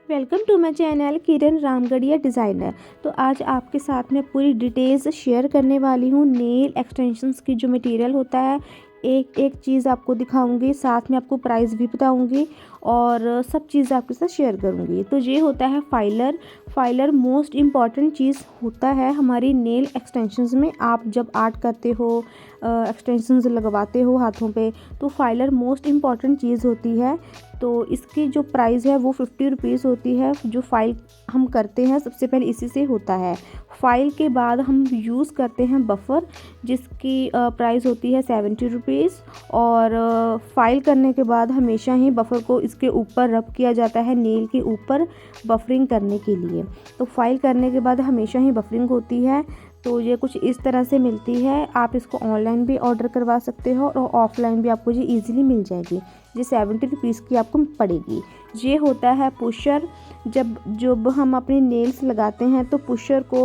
Welcome to my channel Kiran Ramgarhia designer. तो आज आपके साथ में पूरी डिटेल्स शेयर करने वाली हूँ। नेल एक्सटेंशंस की जो मटेरियल होता है, एक एक चीज़ आपको दिखाऊंगी, साथ में आपको प्राइस भी बताऊंगी और सब चीज़ आपके साथ शेयर करूंगी। तो ये होता है फाइलर मोस्ट इम्पॉर्टेंट चीज़ होता है हमारी नेल एक्सटेंशंस में। आप जब आर्ट करते हो, एक्सटेंशंस लगवाते हो हाथों पे, तो फाइलर मोस्ट इम्पॉर्टेंट चीज़ होती है। तो इसकी जो प्राइस है वो 50 रुपीज़ होती है। जो फाइल हम करते हैं सबसे पहले इसी से होता है। फाइल के बाद हम यूज़ करते हैं बफर, जिसकी प्राइस होती है 70 रुपीज़। और फाइल करने के बाद हमेशा ही बफर को इसके ऊपर रब किया जाता है, नेल के ऊपर, बफरिंग करने के लिए। तो फाइल करने के बाद हमेशा ही बफरिंग होती है। तो ये कुछ इस तरह से मिलती है। आप इसको ऑनलाइन भी ऑर्डर करवा सकते हो और ऑफलाइन भी आपको ये ईज़िली मिल जाएगी। ये 70 रुपीज़ की आपको पड़ेगी। ये होता है पुशर। जब हम अपने नेल्स लगाते हैं तो पुशर को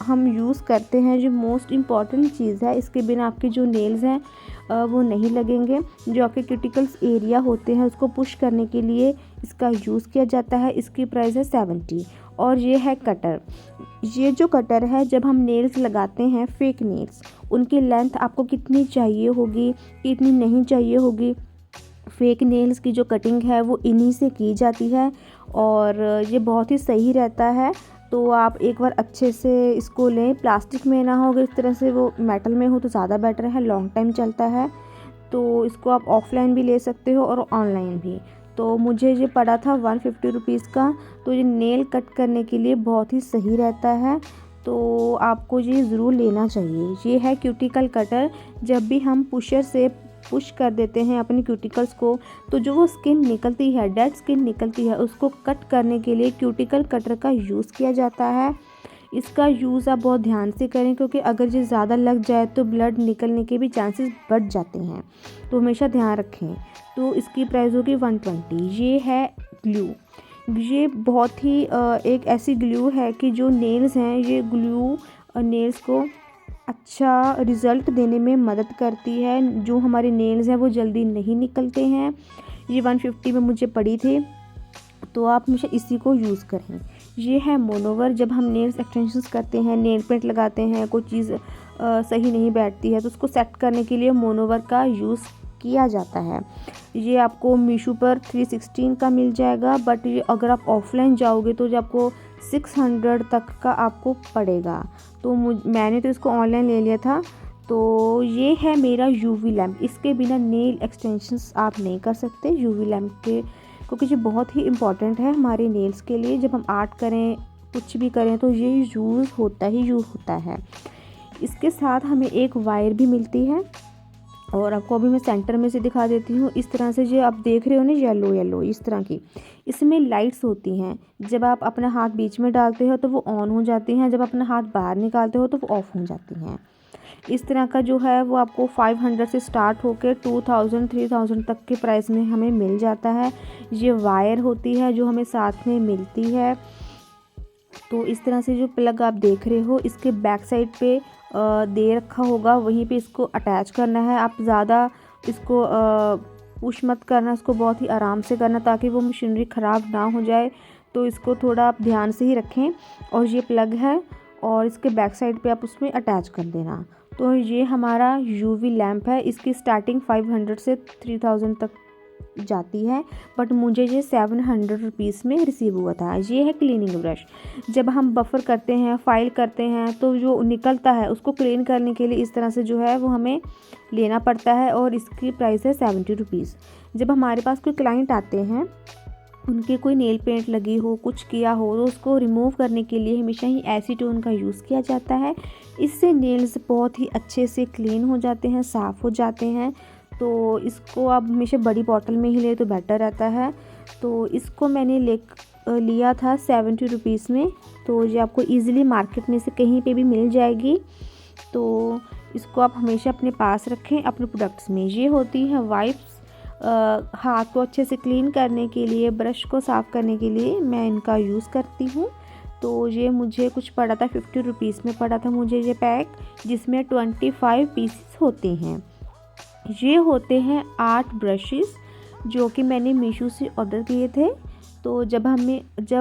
हम यूज़ करते हैं। जो मोस्ट इम्पॉर्टेंट चीज़ है, इसके बिना आपके जो नेल्स हैं वो नहीं लगेंगे। जो आपके क्यूटिकल्स एरिया होते हैं उसको पुश करने के लिए इसका यूज़ किया जाता है। इसकी प्राइस है 70। और ये है कटर। ये जो कटर है, जब हम नेल्स लगाते हैं, फेक नेल्स, उनकी लेंथ आपको कितनी चाहिए होगी, कितनी नहीं चाहिए होगी, फेक नेल्स की जो कटिंग है वो इन्हीं से की जाती है और ये बहुत ही सही रहता है। तो आप एक बार अच्छे से इसको लें। प्लास्टिक में ना हो, इस तरह से वो मेटल में हो तो ज़्यादा बेटर है, लॉन्ग टाइम चलता है। तो इसको आप ऑफलाइन भी ले सकते हो और ऑनलाइन भी। तो मुझे ये पड़ा था 150 रुपीज़ का। तो ये नेल कट करने के लिए बहुत ही सही रहता है, तो आपको ये ज़रूर लेना चाहिए। ये है क्यूटिकल कटर। जब भी हम पुशर से पुश कर देते हैं अपने क्यूटिकल्स को, तो जो वो स्किन निकलती है, डेड स्किन निकलती है, उसको कट करने के लिए क्यूटिकल कटर का यूज़ किया जाता है। इसका यूज़ आप बहुत ध्यान से करें, क्योंकि अगर ये ज़्यादा लग जाए तो ब्लड निकलने के भी चांसेस बढ़ जाते हैं, तो हमेशा ध्यान रखें। तो इसकी प्राइस होगी 120। ये है ग्लू। ये बहुत ही एक ऐसी ग्लू है कि जो नेल्स हैं, ये ग्लू नेल्स को अच्छा रिज़ल्ट देने में मदद करती है। जो हमारे नेल्स हैं वो जल्दी नहीं निकलते हैं। ये 150 में मुझे पड़ी थी, तो आप हमेशा इसी को यूज़ करें। ये है मोनोवर। जब हम नेल्स एक्सटेंशंस करते हैं, नेल पेंट लगाते हैं, कोई चीज़ सही नहीं बैठती है, तो उसको सेट करने के लिए मोनोवर का यूज़ किया जाता है। ये आपको मीशो पर 316 का मिल जाएगा, बट ये अगर आप ऑफलाइन जाओगे तो जो आपको 600 तक का आपको पड़ेगा। तो मैंने तो इसको ऑनलाइन ले लिया था। तो ये है मेरा यूवी लैम्प। इसके बिना नेल एक्सटेंशंस आप नहीं कर सकते यूवी लैम्प के, क्योंकि ये बहुत ही इम्पॉर्टेंट है हमारे नेल्स के लिए। जब हम आर्ट करें, कुछ भी करें, तो ये यूज़ होता है। इसके साथ हमें एक वायर भी मिलती है और आपको अभी मैं सेंटर में से दिखा देती हूँ। इस तरह से जो आप देख रहे हो ना, येलो इस तरह की, इसमें लाइट्स होती हैं। जब आप अपना हाथ बीच में डालते हो तो वो ऑन हो जाती हैं, जब अपना हाथ बाहर निकालते हो तो वो ऑफ हो जाती हैं। इस तरह का जो है वो आपको 500 से स्टार्ट होकर 2000 3000 तक के प्राइस में हमें मिल जाता है। ये वायर होती है जो हमें साथ में मिलती है। तो इस तरह से जो प्लग आप देख रहे हो, इसके बैक साइड पे दे रखा होगा, वहीं पे इसको अटैच करना है। आप ज़्यादा इसको पुश मत करना, इसको बहुत ही आराम से करना, ताकि वो मशीनरी ख़राब ना हो जाए। तो इसको थोड़ा आप ध्यान से ही रखें। और ये प्लग है और इसके बैक साइड पे आप उसमें अटैच कर देना। तो ये हमारा यूवी लैम्प है। इसकी स्टार्टिंग 500 से 3000 तक जाती है, बट मुझे ये 700 रुपीज़ में रिसीव हुआ था। ये है क्लीनिंग ब्रश। जब हम बफर करते हैं, फाइल करते हैं, तो जो निकलता है उसको क्लीन करने के लिए इस तरह से जो है वो हमें लेना पड़ता है और इसकी प्राइस है 70 रुपीज़। जब हमारे पास कोई क्लाइंट आते हैं, उनके कोई नेल पेंट लगी हो, कुछ किया हो, तो उसको रिमूव करने के लिए हमेशा ही एसीटोन का यूज़ किया जाता है। इससे नेल्स बहुत ही अच्छे से क्लीन हो जाते हैं, साफ़ हो जाते हैं। तो इसको आप हमेशा बड़ी बॉटल में ही ले तो बेटर रहता है। तो इसको मैंने लिया था 70 रुपीज़ में। तो ये आपको ईज़िली मार्केट में से कहीं पे भी मिल जाएगी। तो इसको आप हमेशा अपने पास रखें अपने प्रोडक्ट्स में। ये होती है वाइप्स। हाथ को अच्छे से क्लीन करने के लिए, ब्रश को साफ़ करने के लिए मैं इनका यूज़ करती हूँ। तो ये मुझे कुछ पड़ा था 50 रुपीज़ में पड़ा था मुझे ये पैक, जिसमें 25 पीसेस होते हैं। ये होते हैं 8 ब्रशेस, जो कि मैंने मीशो से ऑर्डर किए थे। तो जब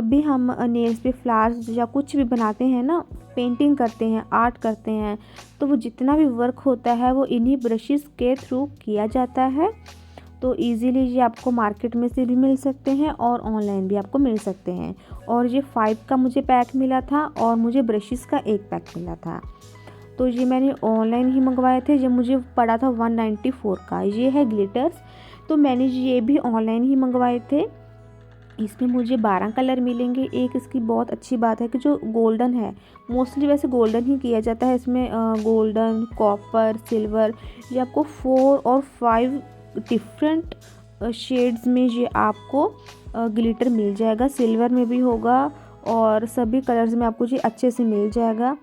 भी हम नेल्स पे फ्लावर्स या कुछ भी बनाते हैं ना, पेंटिंग करते हैं, आर्ट करते हैं, तो वो जितना भी वर्क होता है वो इन्हीं ब्रशेस के थ्रू किया जाता है। तो इजीली ये आपको मार्केट में से भी मिल सकते हैं और ऑनलाइन भी आपको मिल सकते हैं। और ये 5 का मुझे पैक मिला था और मुझे ब्रशेस का एक पैक मिला था। तो ये मैंने ऑनलाइन ही मंगवाए थे। ये मुझे पड़ा था 194 का। ये है ग्लिटर्स, तो मैंने ये भी ऑनलाइन ही मंगवाए थे। इसमें मुझे 12 कलर मिलेंगे। एक इसकी बहुत अच्छी बात है कि जो गोल्डन है, मोस्टली वैसे गोल्डन ही किया जाता है इसमें, गोल्डन, कॉपर, सिल्वर, ये आपको 4 और 5 डिफरेंट शेड्स में ये आपको ग्लिटर मिल जाएगा। सिल्वर में भी होगा और सभी कलर्स में आपको ये अच्छे से मिल जाएगा।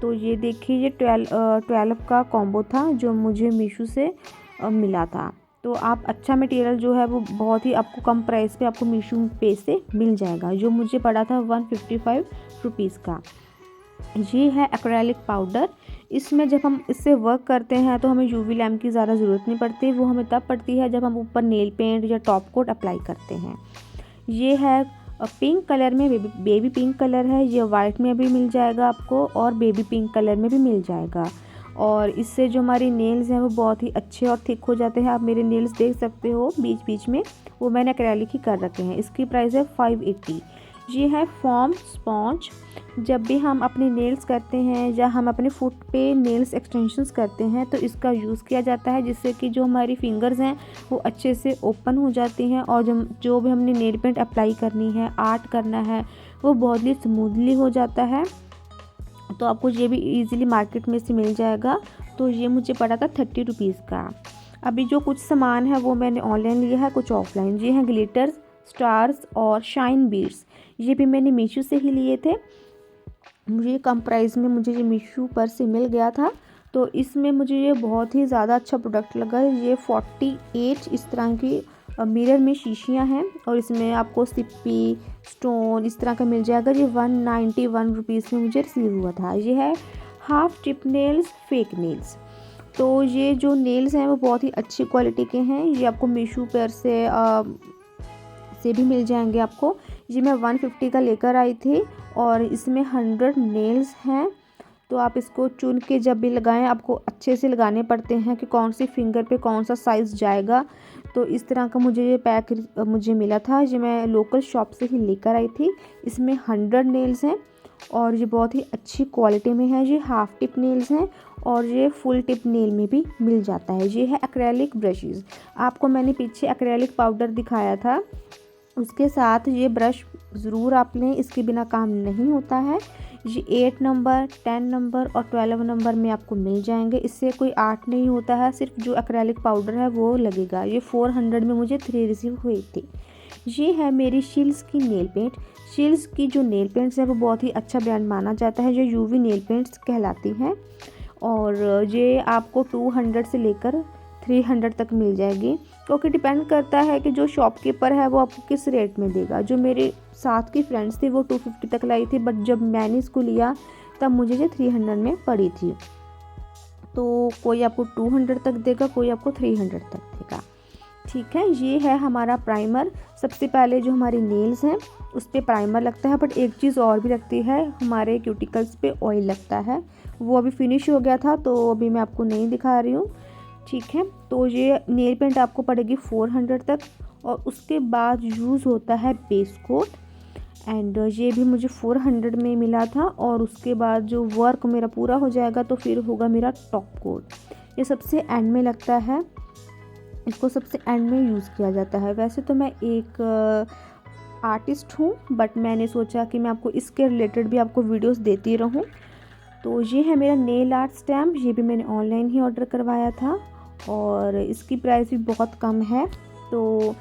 तो ये देखिए, ये 12 का कॉम्बो था जो मुझे मीशो से मिला था। तो आप अच्छा मटेरियल जो है वो बहुत ही आपको कम प्राइस पे आपको मीशो पे से मिल जाएगा, जो मुझे पड़ा था 155 रुपीज़ का। ये है एक्रेलिक पाउडर। इसमें जब हम इससे वर्क करते हैं तो हमें यूवी लैम्प की ज़्यादा ज़रूरत नहीं पड़ती, वो हमें तब पड़ती है जब हम ऊपर नेल पेंट या टॉप कोट अप्लाई करते हैं। ये है पिंक कलर में, बेबी पिंक कलर है। ये वाइट में भी मिल जाएगा आपको और बेबी पिंक कलर में भी मिल जाएगा। और इससे जो हमारी नेल्स हैं वो बहुत ही अच्छे और थिक हो जाते हैं। आप मेरे नेल्स देख सकते हो बीच बीच में, वो मैंने एक्रेलिक ही कर रखे हैं। इसकी प्राइस है 580। ये है फोम स्पॉन्ज। जब भी हम अपने नेल्स करते हैं या हम अपने फुट पे नेल्स एक्सटेंशंस करते हैं तो इसका यूज़ किया जाता है, जिससे कि जो हमारी फिंगर्स हैं वो अच्छे से ओपन हो जाती हैं और जो भी हमने नेल पेंट अप्लाई करनी है, आर्ट करना है, वो बहुत ही स्मूथली हो जाता है। तो आपको ये भी इजीली मार्केट में से मिल जाएगा। तो ये मुझे पड़ा था 30 रुपीज़ का। अभी जो कुछ सामान है वो मैंने ऑनलाइन लिया है, कुछ ऑफलाइन। ये हैं ग्लिटर्स, स्टार्स और शाइन बीड्स। ये भी मैंने मीशो से ही लिए थे। मुझे कम प्राइस में मुझे ये मीशो पर से मिल गया था। तो इसमें मुझे ये बहुत ही ज़्यादा अच्छा प्रोडक्ट लगा। ये 48 इस तरह की मिरर में शीशियाँ हैं और इसमें आपको सिप्पी, स्टोन इस तरह का मिल जाएगा। ये 191 रुपीज़ में मुझे रिसीव हुआ था। ये है half tip nails, fake nails. तो ये जो नेल्स हैं वो बहुत ही अच्छी क्वालिटी के हैं। ये आपको मीशो पर से भी मिल जाएंगे आपको। ये मैं 150 का लेकर आई थी और इसमें 100 नेल्स हैं। तो आप इसको चुन के जब भी लगाएं, आपको अच्छे से लगाने पड़ते हैं कि कौन सी फिंगर पे कौन सा साइज़ जाएगा। तो इस तरह का मुझे ये पैक मुझे मिला था। ये मैं लोकल शॉप से ही लेकर आई थी। इसमें 100 नेल्स हैं और ये बहुत ही अच्छी क्वालिटी में है। ये हाफ टिप नेल्स हैं और ये फुल टिप नेल में भी मिल जाता है। ये है एक्रेलिक ब्रशेज़। आपको मैंने पीछे एक्रेलिक पाउडर दिखाया था, उसके साथ ये ब्रश ज़रूर आप लें, इसके बिना काम नहीं होता है। ये 8 नंबर, 10 नंबर और 12 नंबर में आपको मिल जाएंगे। इससे कोई आर्ट नहीं होता है, सिर्फ जो एक्रेलिक पाउडर है वो लगेगा। ये 400 में मुझे 3 रिसीव हुई थी। ये है मेरी शिल्स की नेल पेंट। शिल्स की जो नेल पेंट्स है वो बहुत ही अच्छा ब्रांड माना जाता है, जो यूवी नेल पेंट्स कहलाती हैं। और ये आपको 200 से लेकर 300 तक मिल जाएगी, क्योंकि डिपेंड करता है कि जो शॉपकीपर है वो आपको किस रेट में देगा। जो मेरे साथ की फ्रेंड्स थी वो 250 तक लाई थी, बट जब मैंने इसको लिया तब मुझे ये 300 में पड़ी थी। तो कोई आपको 200 तक देगा, कोई आपको 300 तक देगा। ठीक है, ये है हमारा प्राइमर। सबसे पहले जो हमारे नेल्स हैं उस पर प्राइमर लगता है, बट एक चीज़ और भी लगती है, हमारे क्यूटिकल्स पे ऑयल लगता है। वो अभी फिनिश हो गया था तो अभी मैं आपको नहीं दिखा रही हूँ। ठीक है, तो ये नेल पेंट आपको पड़ेगी 400 तक। और उसके बाद यूज़ होता है बेस कोट, एंड ये भी मुझे 400 में मिला था। और उसके बाद जो वर्क मेरा पूरा हो जाएगा तो फिर होगा मेरा टॉप कोट। ये सबसे एंड में लगता है, इसको सबसे एंड में यूज़ किया जाता है। वैसे तो मैं एक आर्टिस्ट हूँ, बट मैंने सोचा कि मैं आपको इसके रिलेटेड भी आपको वीडियोस देती रहूँ। तो ये है मेरा नेल आर्ट स्टैम्प। ये भी मैंने ऑनलाइन ही ऑर्डर करवाया था और इसकी प्राइस भी बहुत कम है। तो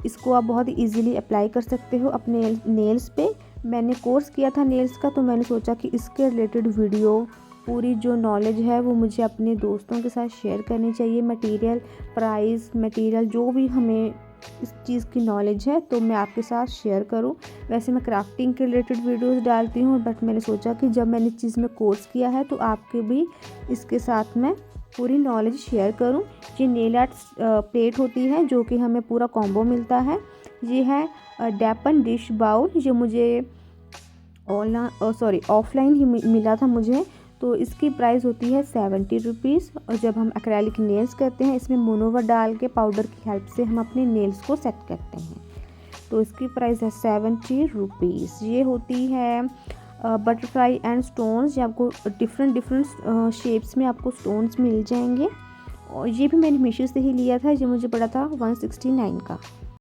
इसको आप बहुत इजीली अप्लाई कर सकते हो अपने नेल्स पे। मैंने कोर्स किया था नेल्स का, तो मैंने सोचा कि इसके रिलेटेड वीडियो पूरी जो नॉलेज है वो मुझे अपने दोस्तों के साथ शेयर करनी चाहिए। मटेरियल, प्राइस, मटेरियल जो भी हमें इस चीज़ की नॉलेज है तो मैं आपके साथ शेयर करूं। वैसे मैं क्राफ्टिंग के रिलेटेड वीडियोस डालती हूं, बट मैंने सोचा कि जब मैंने इस चीज़ में कोर्स किया है तो आपके भी इसके साथ मैं पूरी नॉलेज शेयर करूं। ये नेल आर्ट प्लेट होती है जो कि हमें पूरा कॉम्बो मिलता है। ये है डैपन डिश बाउल, ये मुझे ऑफलाइन ही मिला था मुझे। तो इसकी प्राइस होती है 70 रुपीज़। और जब हम एक्रेलिक नेल्स करते हैं, इसमें मोनोवर डाल के पाउडर की हेल्प से हम अपने नेल्स को सेट करते हैं। तो इसकी प्राइस है 70 रुपीज़। ये होती है बटरफ्लाई एंड स्टोन्स। ये आपको डिफरेंट शेप्स में आपको स्टोन्स मिल जाएंगे। और ये भी मैंने मीशो से ही लिया था, ये मुझे पड़ा था 169 का।